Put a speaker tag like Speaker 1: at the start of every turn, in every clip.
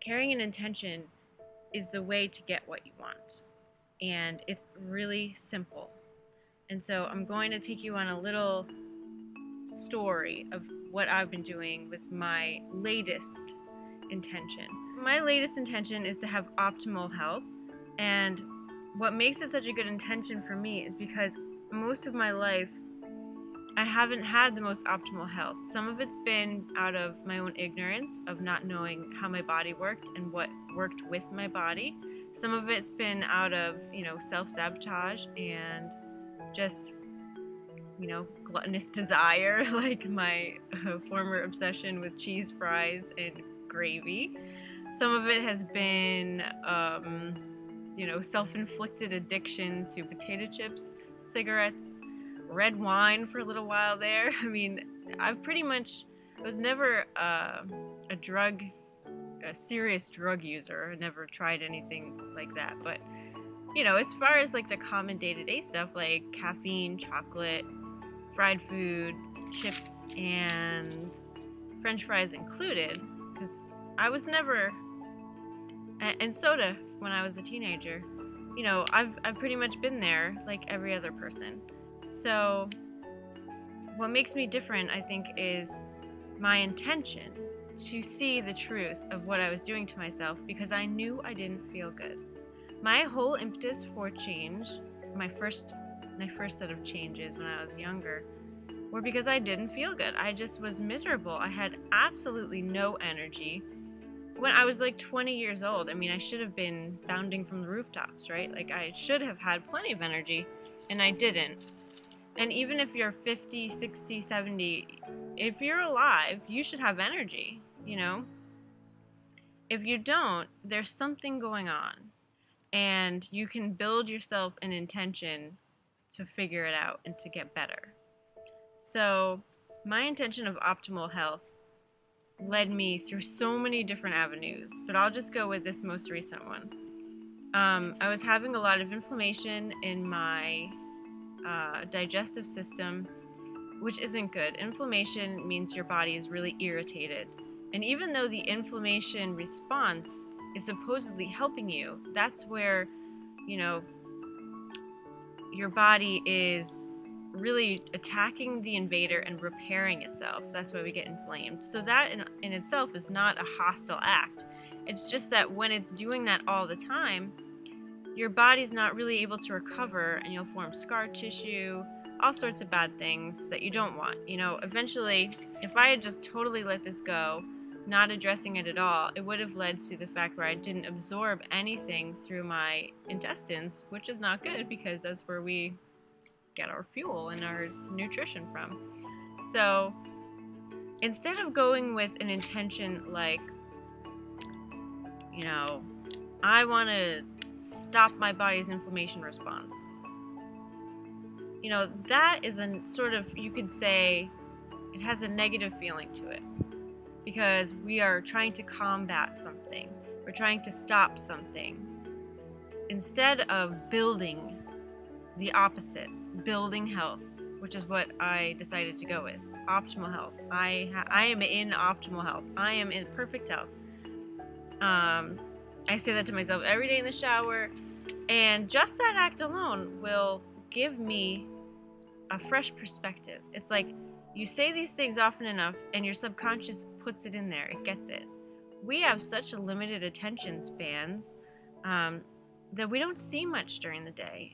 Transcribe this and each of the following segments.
Speaker 1: carrying an intention is the way to get what you want. And it's really simple. And so I'm going to take you on a little story of what I've been doing with my latest intention. My latest intention is to have optimal health. And what makes it such a good intention for me is because most of my life I haven't had the most optimal health. Some of it's been out of my own ignorance of not knowing how my body worked and what worked with my body. Some of it's been out of, self-sabotage and just, gluttonous desire, like my former obsession with cheese fries and gravy. Some of it has been, self-inflicted addiction to potato chips, cigarettes, red wine for a little while there. I mean, I was never a serious drug user. I never tried anything like that. But, as far as like the common day-to-day stuff like caffeine, chocolate, fried food, chips, and French fries included, because I was never, and soda when I was a teenager, I've pretty much been there like every other person. So what makes me different, I think, is my intention to see the truth of what I was doing to myself because I knew I didn't feel good. My whole impetus for change, my first set of changes when I was younger, were because I didn't feel good. I just was miserable. I had absolutely no energy. When I was like 20 years old, I mean, I should have been bounding from the rooftops, right? Like, I should have had plenty of energy, and I didn't. And even if you're 50, 60, 70, if you're alive, you should have energy, If you don't, there's something going on. And you can build yourself an intention to figure it out and to get better. So my intention of optimal health led me through so many different avenues, but I'll just go with this most recent one. I was having a lot of inflammation in my digestive system, which isn't good. Inflammation means your body is really irritated. And even though the inflammation response is supposedly helping you, that's where, your body is really attacking the invader and repairing itself. That's why we get inflamed. So that in itself is not a hostile act. It's just that when it's doing that all the time, your body's not really able to recover and you'll form scar tissue, all sorts of bad things that you don't want. Eventually, if I had just totally let this go, not addressing it at all, it would have led to the fact where I didn't absorb anything through my intestines, which is not good because that's where we get our fuel and our nutrition from. So instead of going with an intention like, I want to stop my body's inflammation response, that is a sort of, you could say, it has a negative feeling to it because we are trying to combat something. We're trying to stop something instead of building the opposite, building health, which is what I decided to go with. Optimal health. I am in optimal health. I am in perfect health. I say that to myself every day in the shower, and just that act alone will give me a fresh perspective. It's like you say these things often enough, and your subconscious puts it in there. It gets it. We have such a limited attention spans that we don't see much during the day.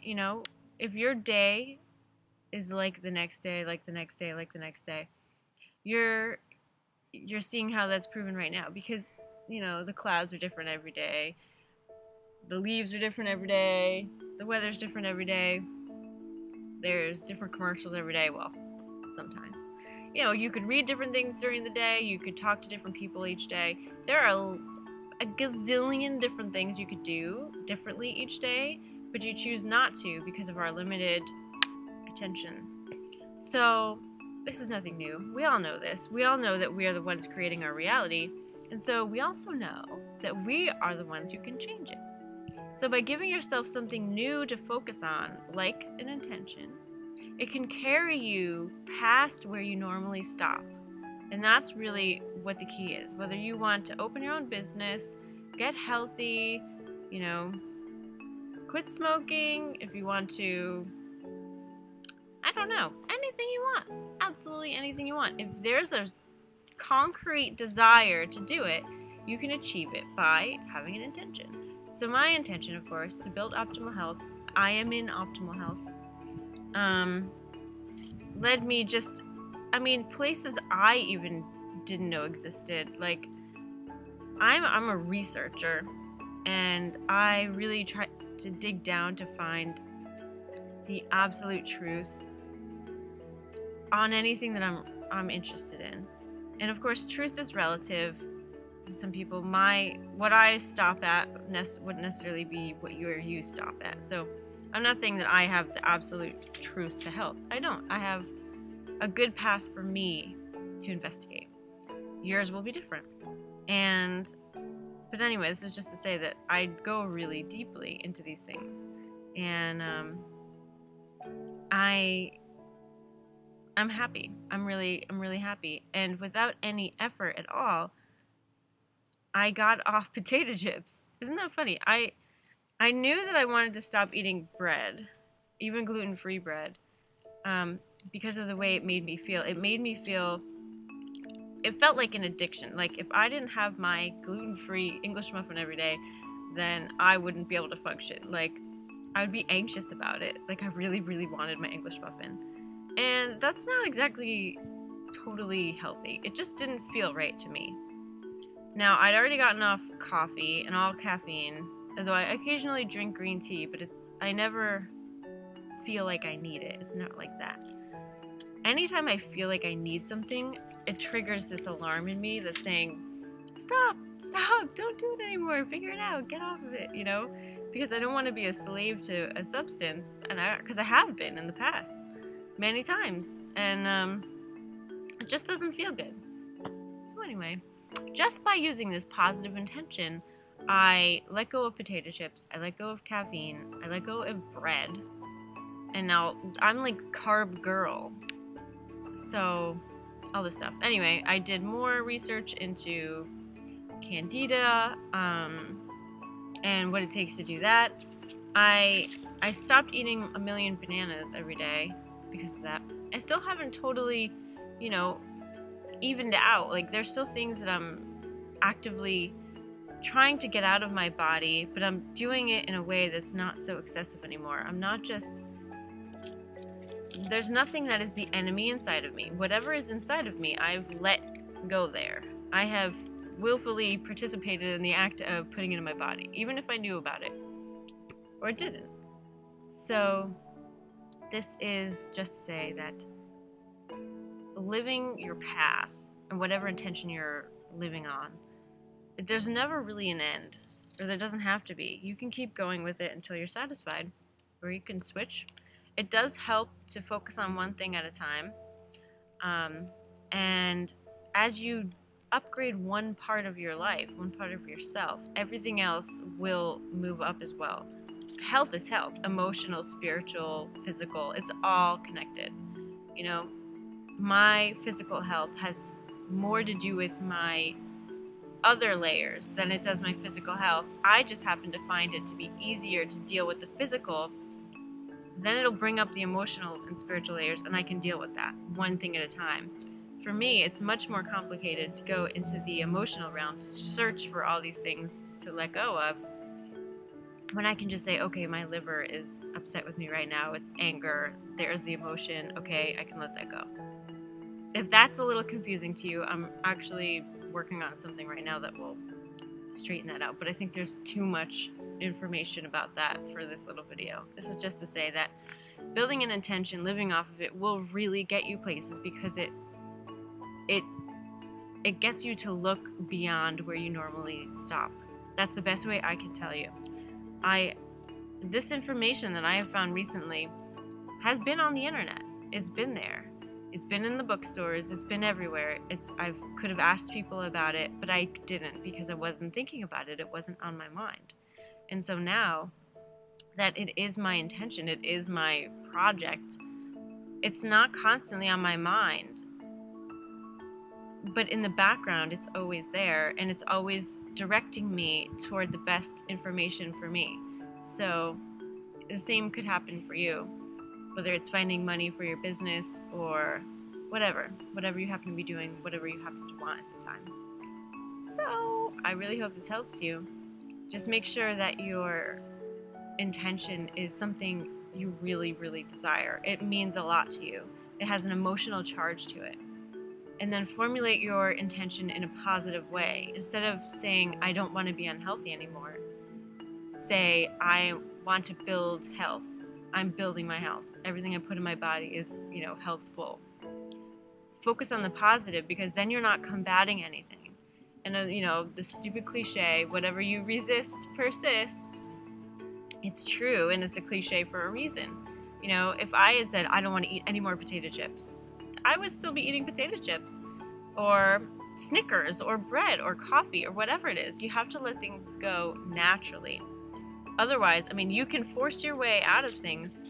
Speaker 1: If your day is like the next day, like the next day, like the next day, you're seeing how that's proven right now because, the clouds are different every day, the leaves are different every day, the weather's different every day, there's different commercials every day, well, sometimes. You could read different things during the day, you could talk to different people each day. There are a gazillion different things you could do differently each day, but you choose not to because of our limited attention. So this is nothing new. We all know this. We all know that we are the ones creating our reality, and so we also know that we are the ones who can change it. So by giving yourself something new to focus on, like an intention, it can carry you past where you normally stop. And that's really what the key is. Whether you want to open your own business, get healthy, you know, quit smoking if you want to, I don't know, anything you want, absolutely anything you want. If there's a concrete desire to do it, you can achieve it by having an intention. So my intention, of course, to build optimal health, I am in optimal health, led me just, I mean, places I even didn't know existed. Like, I'm a researcher, and I really try to dig down to find the absolute truth on anything that I'm interested in. And of course, truth is relative to some people. What I stop at wouldn't necessarily be what you stop at. So I'm not saying that I have the absolute truth to health. I don't. I have a good path for me to investigate. Yours will be different. But anyway, this is just to say that I go really deeply into these things. And I'm happy. I'm really happy. And without any effort at all, I got off potato chips. Isn't that funny? I knew that I wanted to stop eating bread, even gluten-free bread, because of the way it made me feel. It felt like an addiction. Like, if I didn't have my gluten-free English muffin every day, then I wouldn't be able to function. Like, I would be anxious about it. Like, I really, really wanted my English muffin. And that's not exactly totally healthy. It just didn't feel right to me. Now, I'd already gotten off coffee and all caffeine, although I occasionally drink green tea, but I never feel like I need it. It's not like that. Anytime I feel like I need something, it triggers this alarm in me that's saying, stop, don't do it anymore, figure it out, get off of it, you know? Because I don't want to be a slave to a substance, because I have been in the past, many times, and it just doesn't feel good. So anyway, just by using this positive intention, I let go of potato chips, I let go of caffeine, I let go of bread, and now I'm like carb girl. So, all this stuff. Anyway, I did more research into Candida, and what it takes to do that. I stopped eating a million bananas every day because of that. I still haven't totally, evened out. Like, there's still things that I'm actively trying to get out of my body, but I'm doing it in a way that's not so excessive anymore. I'm not just... There's nothing that is the enemy inside of me. Whatever is inside of me, I've let go there. I have willfully participated in the act of putting it in my body, even if I knew about it, or didn't. So, this is just to say that living your path, and whatever intention you're living on, there's never really an end, or there doesn't have to be. You can keep going with it until you're satisfied, or you can switch. It does help to focus on one thing at a time, and as you upgrade one part of your life, one part of yourself, everything else will move up as well. Health is health, emotional, spiritual, physical, it's all connected. My physical health has more to do with my other layers than it does my physical health. I just happen to find it to be easier to deal with the physical. Then it'll bring up the emotional and spiritual layers, and I can deal with that one thing at a time. For me, it's much more complicated to go into the emotional realm, to search for all these things to let go of, when I can just say, okay, my liver is upset with me right now, it's anger, there's the emotion, okay, I can let that go. If that's a little confusing to you, I'm actually working on something right now that will straighten that out, but I think there's too much information about that for this little video. This is just to say that building an intention, living off of it, will really get you places, because it gets you to look beyond where you normally stop. That's the best way I can tell you. This information that I have found recently has been on the internet. It's been there. It's been in the bookstores. It's been everywhere. I could have asked people about it, but I didn't, because I wasn't thinking about it. It wasn't on my mind. And so now that it is my intention, it is my project, it's not constantly on my mind. but in the background, it's always there, and it's always directing me toward the best information for me. So the same could happen for you, whether it's finding money for your business or whatever you happen to be doing, whatever you happen to want at the time. So I really hope this helps you. Just make sure that your intention is something you really, really desire. It means a lot to you. It has an emotional charge to it. And then formulate your intention in a positive way. Instead of saying, I don't want to be unhealthy anymore, say, I want to build health. I'm building my health. Everything I put in my body is, healthful. Focus on the positive, because then you're not combating anything. And, the stupid cliche, whatever you resist persists. It's true, and it's a cliche for a reason. If I had said, I don't want to eat any more potato chips, I would still be eating potato chips, or Snickers, or bread, or coffee, or whatever it is. You have to let things go naturally. Otherwise, you can force your way out of things,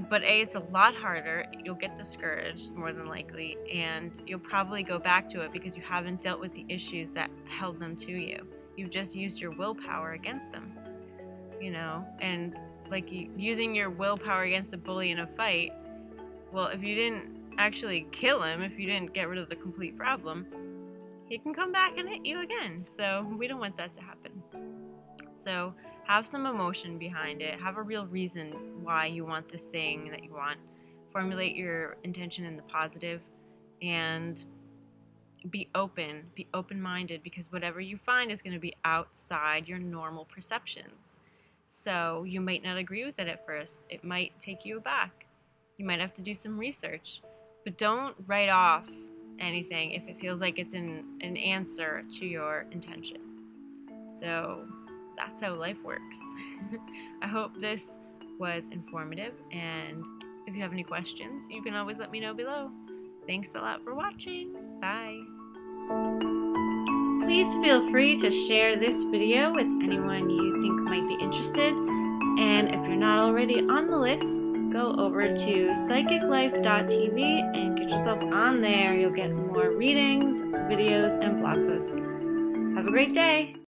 Speaker 1: but it's a lot harder. You'll get discouraged, more than likely, and you'll probably go back to it because you haven't dealt with the issues that held them to you. You've just used your willpower against them, and like using your willpower against a bully in a fight. Well, if you didn't actually kill him, if you didn't get rid of the complete problem, he can come back and hit you again. So we don't want that to happen. So have some emotion behind it. Have a real reason why you want this thing that you want. Formulate your intention in the positive, and be open-minded, because whatever you find is going to be outside your normal perceptions. So you might not agree with it at first. It might take you aback. You might have to do some research. But don't write off anything if it feels like it's an answer to your intention. So that's how life works. I hope this was informative, and if you have any questions, you can always let me know below. Thanks a lot for watching. Bye. Please feel free to share this video with anyone you think might be interested. And if you're not already on the list, go over to psychiclife.tv and get yourself on there. You'll get more readings, videos, and blog posts. Have a great day!